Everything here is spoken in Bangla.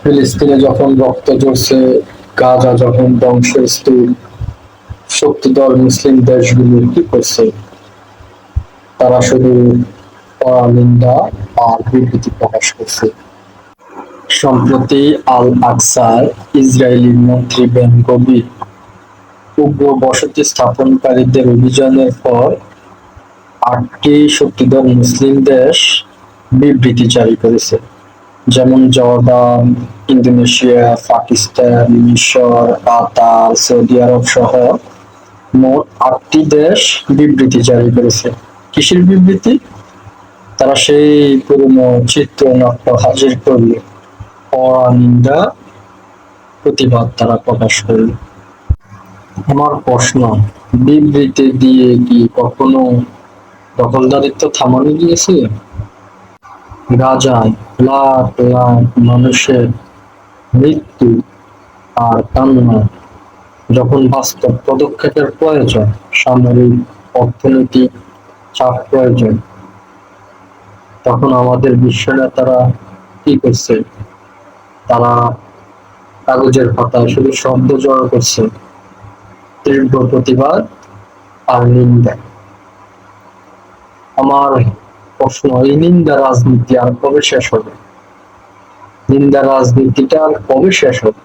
ফিলিস্তিনে যখন রক্ত ঝরছে, গাজা যখন ধ্বংসের স্তূপ, শক্তিধর মুসলিম দেশগুলো কি করছে? তারা শুধু নিন্দা আর বিবৃতি প্রকাশ করছে। সম্প্রতি আল আকসায় ইসরায়েলি মন্ত্রী বেন গভীর উগ্র বসতি স্থাপনকারীদের অভিযানের পর ৮টি শক্তিধর মুসলিম দেশ বিবৃতি জারি করেছে, যেমন জর্ডান, ইন্দোনেশিয়া, পাকিস্তান, মিশর, কাতার, সৌদি আরব সহ মোট ৮টি দেশ বিবৃতি জারি করেছে। কিসের বিবৃতি? তারা সেই পুরনো চিত্রনাট্য হাজির করল, কড়া নিন্দা, প্রতিবাদ তারা প্রকাশ করল। আমার প্রশ্ন, বিবৃতি দিয়ে কি কখনো দখলদারিত্ব থামানো গিয়েছে? গাজায় লাখ লাখ মানুষের মৃত্যু আর কান্না যখন বাস্তব পদক্ষেপের প্রয়োজন, সামরিক অর্থনৈতিক চাপ প্রয়োজন, তখন আমাদের বিশ্ব নেতারা কি করছে? তারা কাগজের পাতায় শুধু শব্দ জড়ো করছে, তীব্র প্রতিবাদ আর নিন্দা। আমার প্রশ্ন, এই নিন্দা রাজনীতি আর কবে শেষ হবে? নিন্দা রাজনীতিটা আর কবে শেষ হবে?